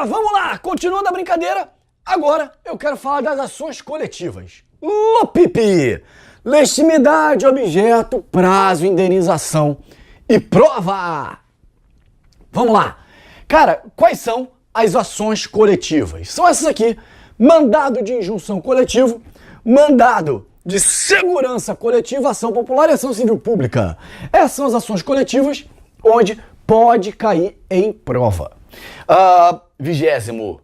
Vamos lá, continuando a brincadeira, agora eu quero falar das ações coletivas. LOPIP, legitimidade, objeto, prazo, indenização e prova. Vamos lá. Cara, quais são as ações coletivas? São essas aqui: mandado de injunção coletivo, mandado de segurança coletiva, ação popular e ação civil pública. Essas são as ações coletivas onde pode cair em prova. 22º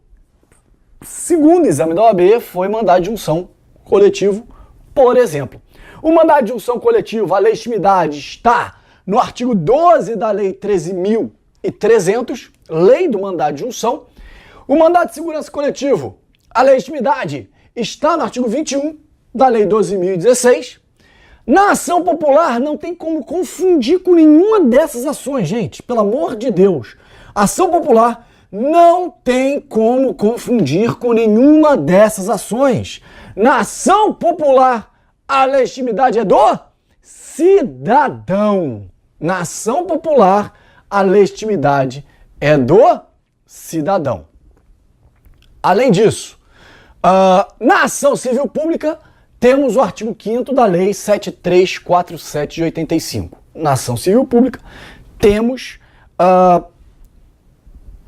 exame da OAB foi mandado de injunção coletivo, por exemplo. O mandado de injunção coletivo, a legitimidade está no artigo 12 da Lei 13.300, Lei do Mandado de Injunção. O mandado de segurança coletivo, a legitimidade está no artigo 21 da Lei 12.016. Na ação popular não tem como confundir com nenhuma dessas ações, gente. Pelo amor de Deus. Ação popular não tem como confundir com nenhuma dessas ações. Na ação popular, a legitimidade é do cidadão. Na ação popular, a legitimidade é do cidadão. Além disso, na ação civil pública, temos o artigo 5º da Lei 7347 de 85. Na ação civil pública, temos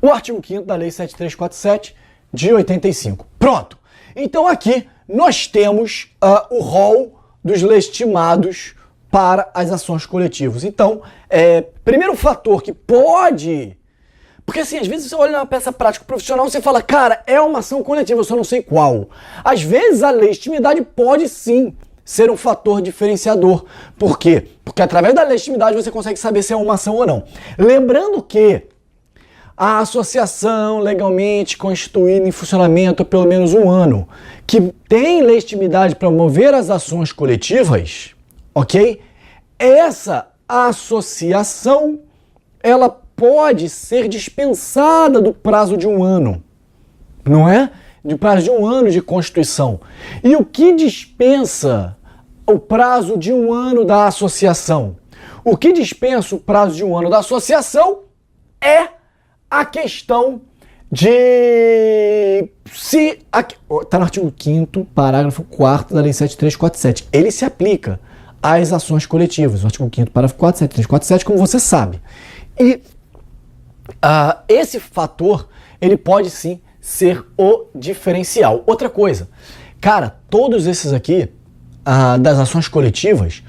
o artigo 5º da Lei 7347 de 85. Pronto. Então aqui nós temos o rol dos legitimados para as ações coletivas. Então, primeiro fator que pode... Porque assim, às vezes você olha uma peça prática profissional e você fala, cara, é uma ação coletiva, eu só não sei qual. Às vezes a legitimidade pode sim ser um fator diferenciador. Por quê? Porque através da legitimidade você consegue saber se é uma ação ou não. Lembrando que a associação legalmente constituída em funcionamento há pelo menos um ano, que tem legitimidade para mover as ações coletivas, ok? Essa associação, ela pode ser dispensada do prazo de um ano, não é? De prazo de um ano de constituição. E o que dispensa o prazo de um ano da associação? O que dispensa o prazo de um ano da associação é a questão de se... Está no artigo 5º, parágrafo 4º da Lei 7347. Ele se aplica às ações coletivas. O artigo 5º, parágrafo 4, 7347, como você sabe. E esse fator, ele pode sim ser o diferencial. Outra coisa, cara, todos esses aqui, das ações coletivas,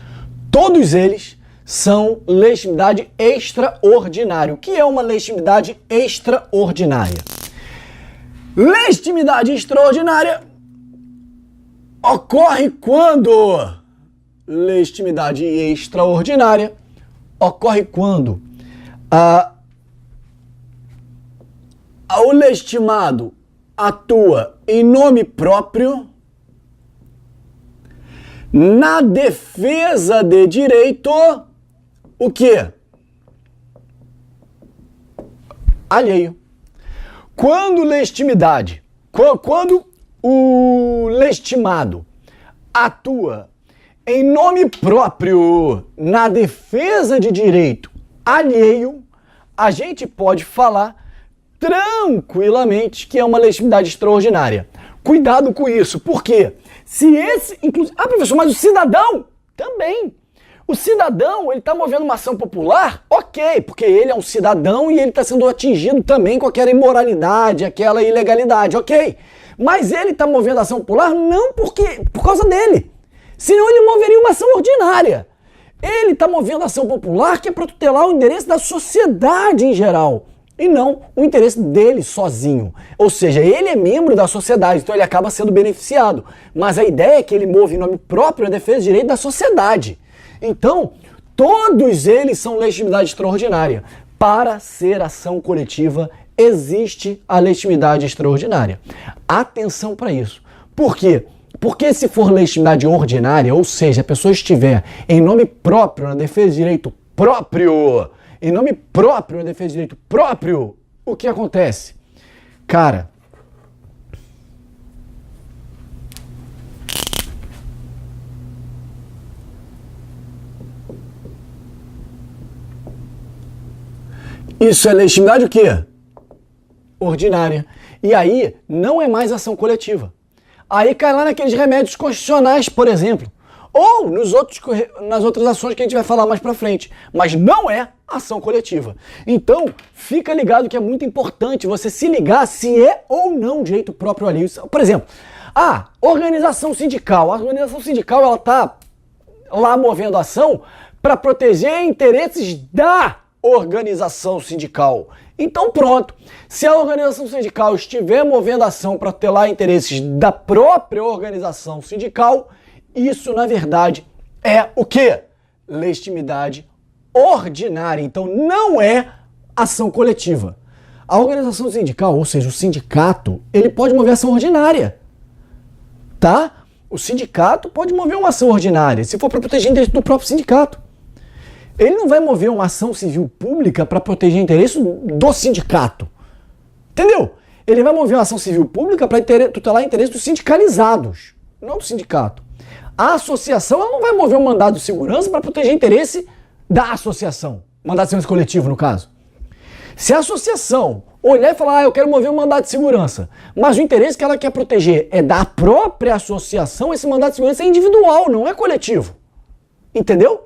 todos eles são legitimidade extraordinária. O que é uma legitimidade extraordinária? Legitimidade extraordinária ocorre quando... Legitimidade extraordinária ocorre quando o legitimado atua em nome próprio na defesa de direito, o quê? Alheio. Quando o legitimado atua em nome próprio na defesa de direito alheio, a gente pode falar tranquilamente que é uma legitimidade extraordinária. Cuidado com isso, por quê? Se esse, inclusive, professor, mas o cidadão também. O cidadão, ele está movendo uma ação popular, ok, porque ele é um cidadão e ele está sendo atingido também com aquela imoralidade, aquela ilegalidade, ok. Mas ele está movendo ação popular não por causa dele, senão ele moveria uma ação ordinária. Ele está movendo ação popular que é para tutelar o interesse da sociedade em geral, e não o interesse dele sozinho. Ou seja, ele é membro da sociedade, então ele acaba sendo beneficiado. Mas a ideia é que ele move em nome próprio a defesa do direito da sociedade. Então, todos eles são legitimidade extraordinária. Para ser ação coletiva, existe a legitimidade extraordinária. Atenção para isso. Por quê? Porque se for legitimidade ordinária, ou seja, a pessoa estiver em nome próprio na defesa de direito próprio, em nome próprio, na defesa de direito próprio, o que acontece? Cara, isso é legitimidade o quê? ordinária. E aí não é mais ação coletiva. Aí cai lá naqueles remédios constitucionais, por exemplo, ou nas outras ações que a gente vai falar mais pra frente. Mas não é ação coletiva. Então, fica ligado que é muito importante você se ligar se é ou não direito próprio alheio. Por exemplo, a organização sindical. A organização sindical, ela tá lá movendo ação para proteger interesses da organização sindical. Então pronto, se a organização sindical estiver movendo ação para tutelar interesses da própria organização sindical, isso na verdade é o quê? Legitimidade ordinária. Então não é ação coletiva. A organização sindical, ou seja, o sindicato, ele pode mover ação ordinária, tá? O sindicato pode mover uma ação ordinária, se for para proteger o interesse do próprio sindicato. Ele não vai mover uma ação civil pública para proteger o interesse do sindicato. Entendeu? Ele vai mover uma ação civil pública para tutelar o interesse dos sindicalizados, não do sindicato. A associação ela não vai mover um mandado de segurança para proteger o interesse da associação. Mandado de segurança coletivo, no caso. Se a associação olhar e falar, eu quero mover um mandado de segurança, mas o interesse que ela quer proteger é da própria associação, esse mandado de segurança é individual, não é coletivo. Entendeu?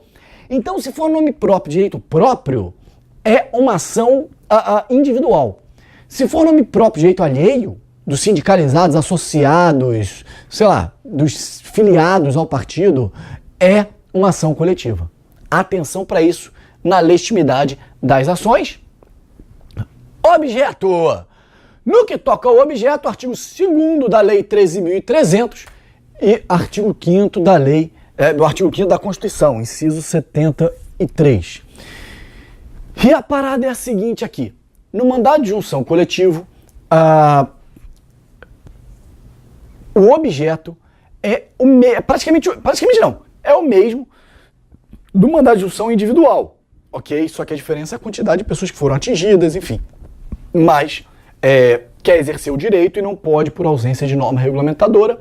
Então, se for nome próprio, direito próprio, é uma ação individual. Se for nome próprio, direito alheio, dos sindicalizados, associados, sei lá, dos filiados ao partido, é uma ação coletiva. Atenção para isso na legitimidade das ações. Objeto. No que toca ao objeto, artigo 2º da Lei 13.300 e artigo 5º da Lei do artigo 5º da Constituição, inciso 73. E a parada é a seguinte aqui. No mandado de junção coletivo, o objeto é praticamente não, é o mesmo do mandado de junção individual, ok? Só que a diferença é a quantidade de pessoas que foram atingidas, enfim. Mas quer exercer o direito e não pode por ausência de norma regulamentadora.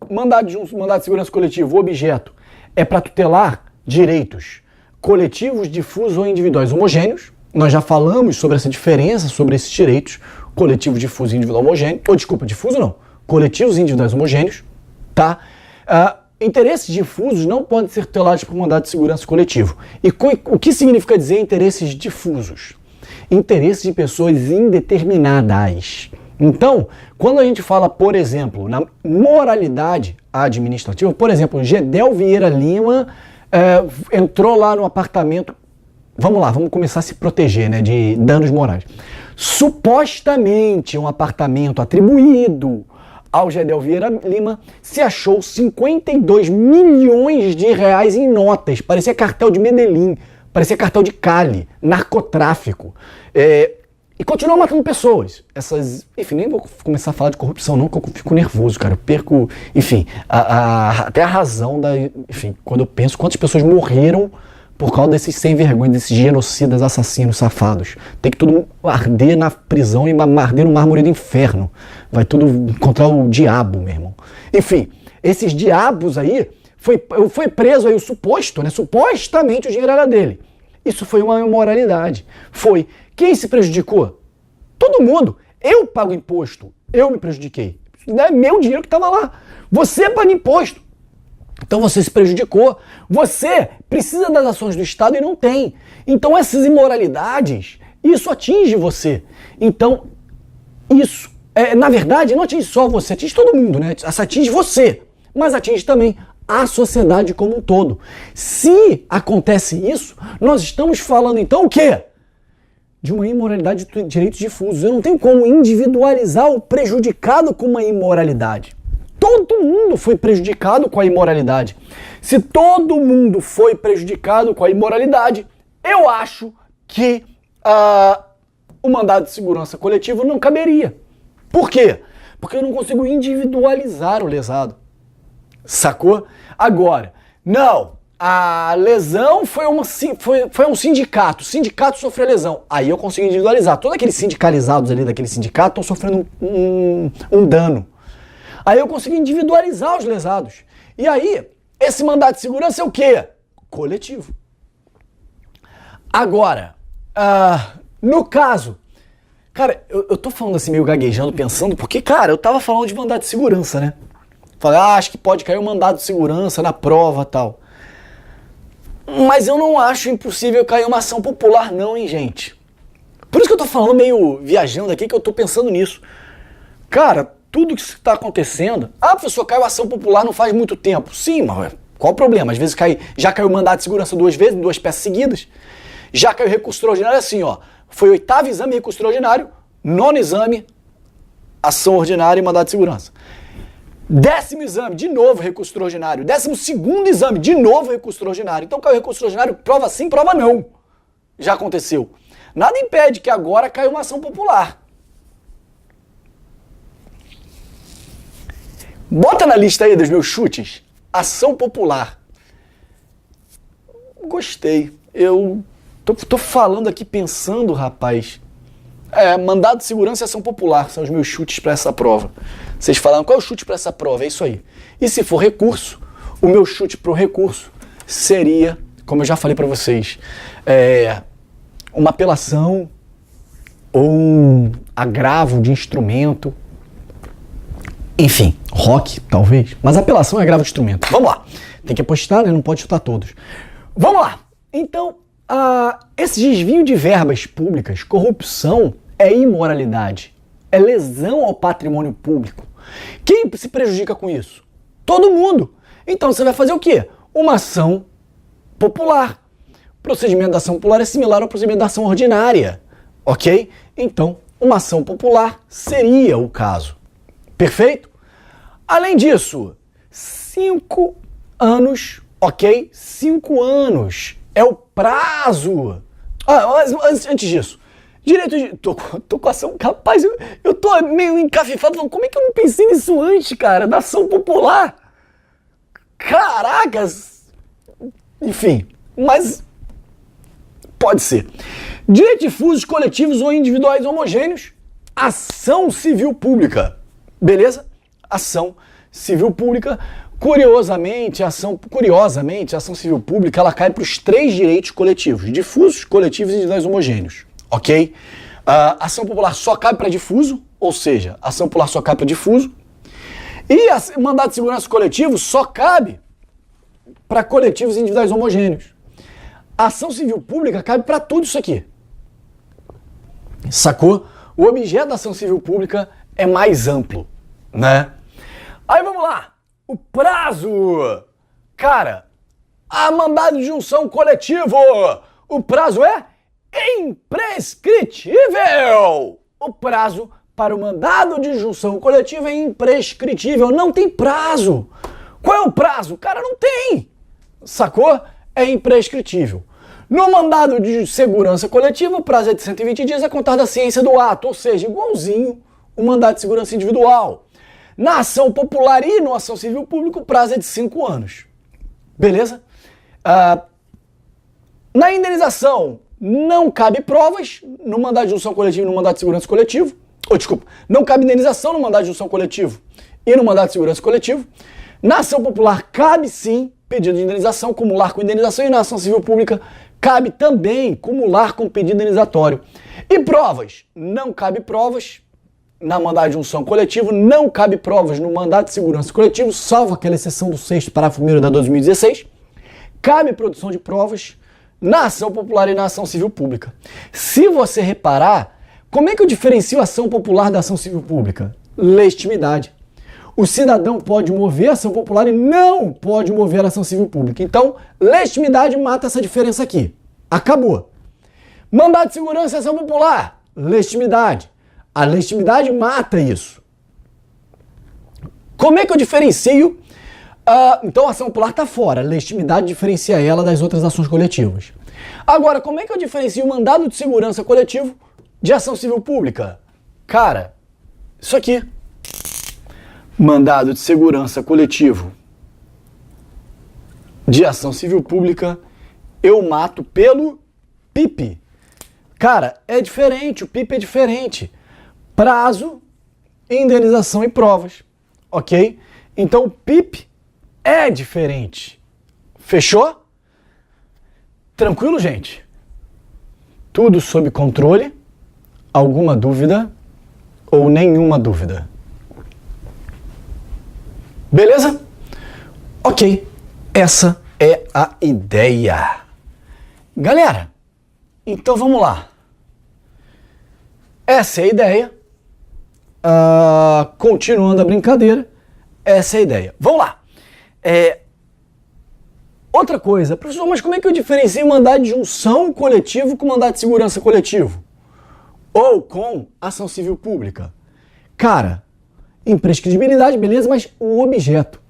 Mandado de segurança coletivo, o objeto é para tutelar direitos coletivos, difusos ou individuais homogêneos. Nós já falamos sobre essa diferença, sobre esses direitos coletivos, difusos e individual homogêneo. Difuso não, coletivos e individuais homogêneos, tá? Interesses difusos não podem ser tutelados por mandado de segurança coletivo. E o que significa dizer interesses difusos? Interesses de pessoas indeterminadas. Então, quando a gente fala, por exemplo, na moralidade administrativa, por exemplo, Gedel Vieira Lima entrou lá no apartamento, vamos começar a se proteger, né, de danos morais. Supostamente um apartamento atribuído ao Gedel Vieira Lima se achou 52 milhões de reais em notas, parecia cartel de Medellín, parecia cartel de Cali, narcotráfico. E continuam matando pessoas. Enfim, nem vou começar a falar de corrupção não, porque eu fico nervoso, cara. Eu perco, enfim, até a razão enfim, quando eu penso quantas pessoas morreram por causa desses sem vergonha, desses genocidas, assassinos, safados. Tem que tudo arder na prisão e arder no mármore do inferno. Vai tudo encontrar o diabo, meu irmão. Enfim, esses diabos aí, foi preso aí o suposto, né? Supostamente o dinheiro era dele. Isso foi uma imoralidade. Foi. Quem se prejudicou? Todo mundo. Eu pago imposto. Eu me prejudiquei. Isso é meu dinheiro que estava lá. Você paga imposto. Então você se prejudicou. Você precisa das ações do Estado e não tem. Então essas imoralidades, isso atinge você. Então, isso, na verdade, não atinge só você, atinge todo mundo, né? Atinge você, mas atinge também a sociedade como um todo. Se acontece isso, nós estamos falando então o quê? De uma imoralidade de direitos difusos. Eu não tenho como individualizar o prejudicado com uma imoralidade. Todo mundo foi prejudicado com a imoralidade. Se todo mundo foi prejudicado com a imoralidade, eu acho que o mandado de segurança coletivo não caberia. Por quê? Porque eu não consigo individualizar o lesado. Sacou? Agora, não, a lesão foi um sindicato, o sindicato sofreu lesão, aí eu consigo individualizar, todos aqueles sindicalizados ali daquele sindicato estão sofrendo um dano, aí eu consigo individualizar os lesados, e aí, esse mandado de segurança é o quê? Coletivo. Agora, no caso, Cara, eu tô falando assim meio gaguejando, pensando, porque, cara, eu tava falando de mandado de segurança, né? Falei, acho que pode cair um mandado de segurança na prova e tal. Mas eu não acho impossível cair uma ação popular não, hein, gente? Por isso que eu tô falando meio viajando aqui, que eu tô pensando nisso. Cara, tudo que está acontecendo... Ah, professor, caiu ação popular não faz muito tempo. Sim, mas qual o problema? Às vezes já caiu mandado de segurança 2 vezes, em 2 peças seguidas. Já caiu recurso extraordinário assim, ó. Foi 8º exame, recurso extraordinário. 9º exame, ação ordinária e mandado de segurança. 10º exame, de novo recurso extraordinário. 12º exame, de novo recurso extraordinário. Então caiu recurso extraordinário, prova sim, prova não. Já aconteceu. Nada impede que agora caia uma ação popular. Bota na lista aí dos meus chutes, ação popular. Gostei. Eu tô falando aqui pensando, rapaz. Mandado de segurança e ação popular são os meus chutes para essa prova. Vocês falaram, qual é o chute para essa prova? É isso aí. E se for recurso, o meu chute para o recurso seria, como eu já falei para vocês, uma apelação ou um agravo de instrumento. Enfim, rock, talvez. Mas apelação é agravo de instrumento. Vamos lá. Tem que apostar, né? Não pode chutar todos. Vamos lá. Então, esse desvio de verbas públicas, corrupção, é imoralidade. É lesão ao patrimônio público. Quem se prejudica com isso? Todo mundo. Então você vai fazer o quê? Uma ação popular. O procedimento da ação popular é similar ao procedimento da ação ordinária. Ok? Então, uma ação popular seria o caso. Perfeito? Além disso, 5 anos, ok? 5 anos é o prazo. Mas antes disso, direito de... Tô com ação... Rapaz, eu tô meio encafifado falando, como é que eu não pensei nisso antes, cara? Da ação popular. Caracas! Enfim, mas... Pode ser. Direito de difusos, coletivos ou individuais homogêneos. Ação civil pública. Beleza? Ação civil pública. Curiosamente, a ação civil pública, ela cai para os 3 direitos coletivos. Difusos, coletivos e individuais homogêneos. Ok? Ação popular só cabe para difuso, ou seja, ação popular só cabe para difuso. E mandado de segurança coletivo só cabe para coletivos e individuais homogêneos. A ação civil pública cabe para tudo isso aqui. Sacou? O objeto da ação civil pública é mais amplo, né? Aí vamos lá. O prazo. Cara, a mandado de junção coletivo. O prazo é imprescritível. O prazo para o mandado de junção coletiva é imprescritível. Não tem prazo. Qual é o prazo? Cara, não tem. Sacou? É imprescritível. No mandado de segurança coletiva, o prazo é de 120 dias a contar da ciência do ato, ou seja, igualzinho o mandado de segurança individual. Na ação popular e na ação civil pública, o prazo é de 5 anos. Beleza? Na indenização, não cabe provas no mandado de junção coletivo e no mandado de segurança coletivo. Não cabe indenização no mandado de junção coletivo e no mandado de segurança coletivo. Na ação popular, cabe sim pedido de indenização, cumular com indenização, e na ação civil pública cabe também cumular com pedido indenizatório. E provas? Não cabe provas na mandado de junção coletivo, não cabe provas no mandado de segurança coletivo, salvo aquela exceção do 6º parágrafo 1º da 2016. Cabe produção de provas na ação popular e na ação civil pública. Se você reparar, como é que eu diferencio a ação popular da ação civil pública? Legitimidade. O cidadão pode mover a ação popular e não pode mover a ação civil pública. Então, legitimidade mata essa diferença aqui. Acabou. Mandado de segurança e ação popular. Legitimidade. A legitimidade mata isso. Como é que eu diferencio? Então, a ação popular está fora. A legitimidade diferencia ela das outras ações coletivas. Agora, como é que eu diferencio o mandado de segurança coletivo de ação civil pública? Cara, isso aqui. Mandado de segurança coletivo de ação civil pública, eu mato pelo PIP. Cara, é diferente, o PIP é diferente. Prazo, indenização e provas, ok? Então o PIP é diferente. Fechou? Tranquilo, gente? Tudo sob controle. Alguma dúvida ou nenhuma dúvida? Beleza? Ok, essa é a ideia. Galera, então vamos lá. Essa é a ideia. Continuando a brincadeira, essa é a ideia. Vamos lá. Outra coisa, professor, mas como é que eu diferencio mandado de junção coletivo com mandado de segurança coletivo? Ou com ação civil pública? Cara, imprescritibilidade, beleza, mas o objeto.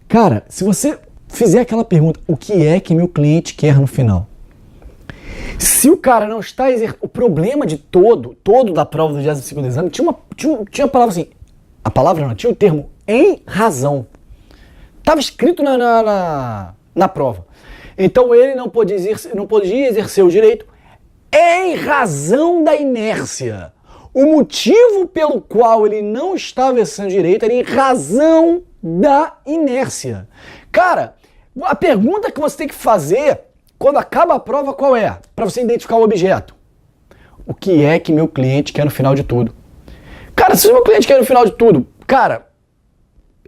Cara, se você fizer aquela pergunta, o que é que meu cliente quer no final? Se o cara não está exercendo... O problema de todo da prova do 12º exame, tinha a palavra assim, a palavra não, tinha o termo em razão. Estava escrito na prova. Então ele não podia exercer o direito em razão da inércia. O motivo pelo qual ele não estava exercendo o direito era em razão da inércia. Cara, a pergunta que você tem que fazer quando acaba a prova qual é? Para você identificar o objeto. O que é que meu cliente quer no final de tudo? Cara, se o meu cliente quer no final de tudo, cara,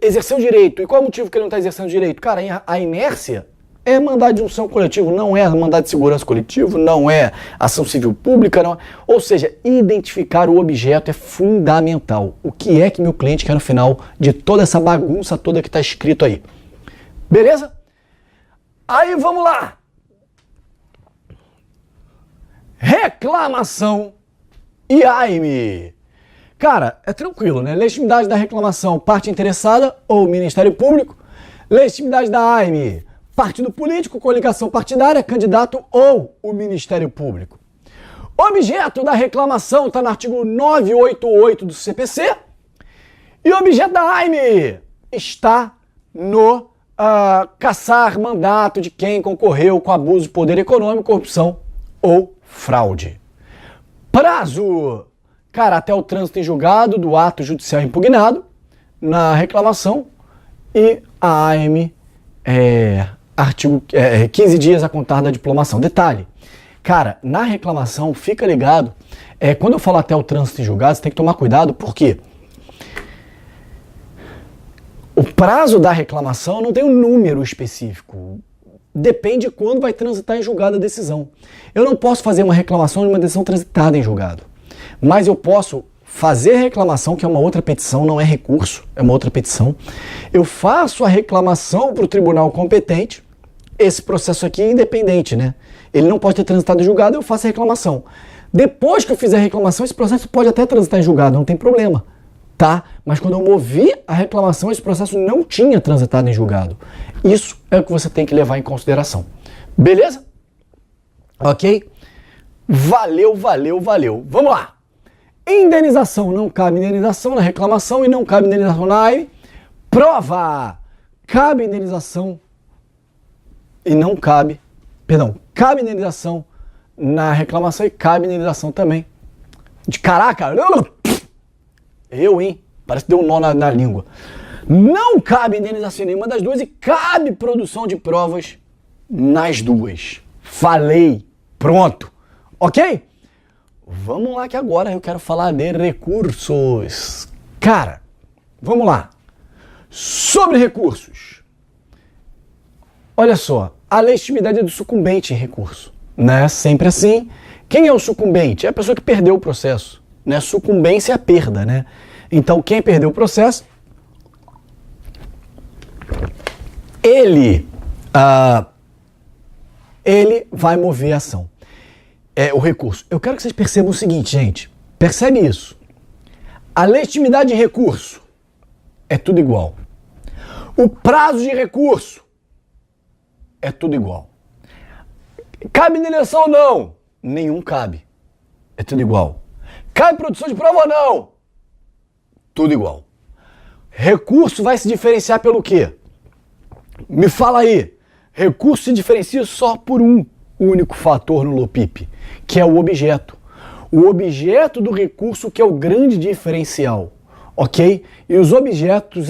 exercer o direito. E qual é o motivo que ele não está exercendo o direito? Cara, a inércia é mandado de junção coletivo, não é mandado de segurança coletivo, não é ação civil pública, não é. Ou seja, identificar o objeto é fundamental. O que é que meu cliente quer no final de toda essa bagunça toda que está escrito aí? Beleza? Aí vamos lá. Reclamação e AIME. Cara, é tranquilo, né? Legitimidade da reclamação, parte interessada ou Ministério Público. Legitimidade da AIME, partido político, coligação partidária, candidato ou o Ministério Público. Objeto da reclamação está no artigo 988 do CPC. E o objeto da AIME está no cassar mandato de quem concorreu com abuso de poder econômico, corrupção ou fraude. Prazo, cara, até o trânsito em julgado do ato judicial impugnado na reclamação. E a AIME artigo 15 dias a contar da diplomação. Detalhe, cara, na reclamação, fica ligado, quando eu falo até o trânsito em julgado, você tem que tomar cuidado, porque o prazo da reclamação não tem um número específico. Depende de quando vai transitar em julgado a decisão. Eu não posso fazer uma reclamação de uma decisão transitada em julgado. Mas eu posso fazer reclamação, que é uma outra petição, não é recurso, é uma outra petição. Eu faço a reclamação para o tribunal competente. Esse processo aqui é independente, né? Ele não pode ter transitado em julgado, eu faço a reclamação. Depois que eu fizer a reclamação, esse processo pode até transitar em julgado, não tem problema. Tá? Mas quando eu movi a reclamação, esse processo não tinha transitado em julgado. Isso é o que você tem que levar em consideração. Beleza? Ok? Valeu. Vamos lá. Indenização. Não cabe indenização na reclamação e não cabe indenização na AIME. Prova. Cabe indenização e não cabe... Perdão. Cabe indenização na reclamação e cabe indenização também. Caraca! Parece que deu um nó na língua. Não cabe indenização em nenhuma das duas e cabe produção de provas nas duas. Falei. Pronto. Ok? Vamos lá que agora eu quero falar de recursos. Cara, vamos lá. Sobre recursos. Olha só, a legitimidade é do sucumbente em recurso. Né? Sempre assim. Quem é o sucumbente? É a pessoa que perdeu o processo. Né? Sucumbência é a perda, né? Então, quem perdeu o processo, ele vai mover a ação. O recurso. Eu quero que vocês percebam o seguinte, gente. Percebe isso. A legitimidade de recurso é tudo igual. O prazo de recurso é tudo igual. Cabe indenização ou não? Nenhum cabe. É tudo igual. Cabe produção de prova ou não? Tudo igual. Recurso vai se diferenciar pelo quê? Me fala aí. Recurso se diferencia só por um único fator no LOPIP, que é o objeto. O objeto do recurso que é o grande diferencial, ok? E os objetos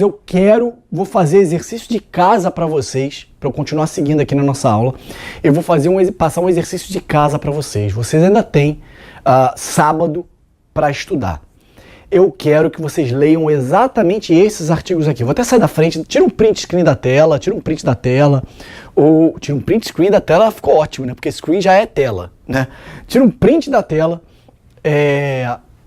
vou fazer exercício de casa para vocês, para eu continuar seguindo aqui na nossa aula. Eu vou passar um exercício de casa para vocês. Vocês ainda têm sábado para estudar. Eu quero que vocês leiam exatamente esses artigos aqui. Vou até sair da frente, tira um print screen da tela, ou tira um print screen da tela, ficou ótimo, né? Porque screen já é tela, né? Tira um print da tela,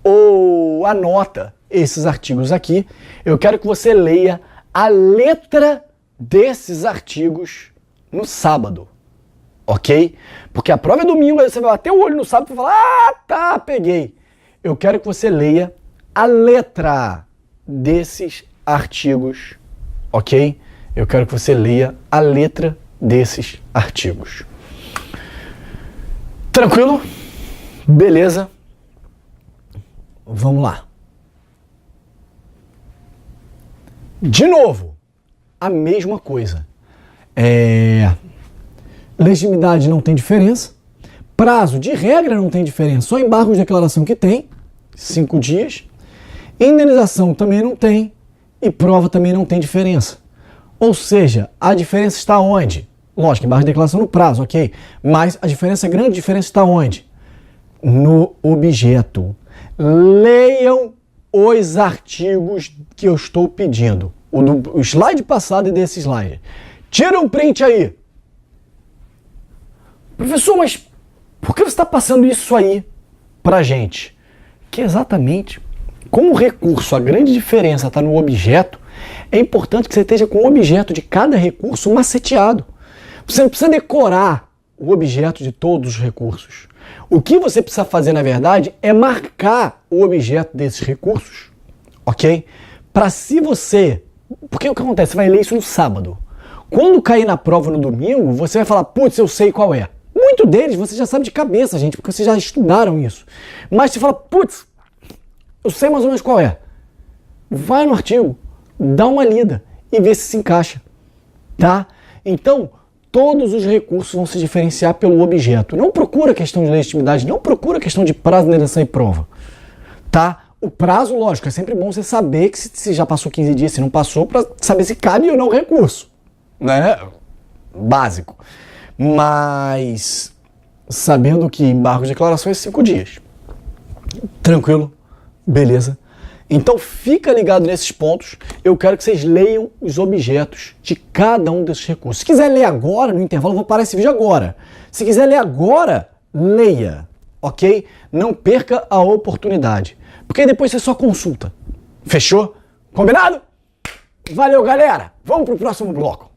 ou anota esses artigos aqui. Eu quero que você leia a letra desses artigos no sábado, ok? Porque a prova é domingo, aí você vai bater o olho no sábado e falar, ah, tá, peguei. Eu quero que você leia a letra desses artigos, ok? Eu quero que você leia a letra desses artigos. Tranquilo? Beleza? Vamos lá. De novo, a mesma coisa. Legitimidade não tem diferença. Prazo de regra não tem diferença. Só embargo de declaração que tem, 5 dias. Indenização também não tem. E prova também não tem diferença. Ou seja, a diferença está onde? Lógico, embargo de declaração no prazo, ok? Mas a diferença, a grande diferença está onde? No objeto. Leiam os artigos que eu estou pedindo. O slide passado e desse slide. Tira um print aí. Professor, mas por que você está passando isso aí pra gente? Que exatamente, como o recurso, a grande diferença está no objeto, é importante que você esteja com o objeto de cada recurso maceteado. Você não precisa decorar o objeto de todos os recursos. O que você precisa fazer, na verdade, é marcar o objeto desses recursos, ok? Para se você... Porque o que acontece? Você vai ler isso no sábado. Quando cair na prova no domingo, você vai falar, putz, eu sei qual é. Muito deles você já sabe de cabeça, gente, porque vocês já estudaram isso. Mas você fala, putz, eu sei mais ou menos qual é. Vai no artigo, dá uma lida e vê se encaixa, tá? Então, todos os recursos vão se diferenciar pelo objeto. Não procura questão de legitimidade, não procura questão de prazo, indenização e prova, tá? O prazo, lógico, é sempre bom você saber que se já passou 15 dias, se não passou, para saber se cabe ou não o recurso, né? Básico. Mas sabendo que embargo de declaração é 5 dias. Tranquilo? Beleza? Então fica ligado nesses pontos. Eu quero que vocês leiam os objetos de cada um desses recursos. Se quiser ler agora, no intervalo, eu vou parar esse vídeo agora. Se quiser ler agora, leia, ok? Não perca a oportunidade. Porque depois você só consulta. Fechou? Combinado? Valeu, galera! Vamos pro próximo bloco.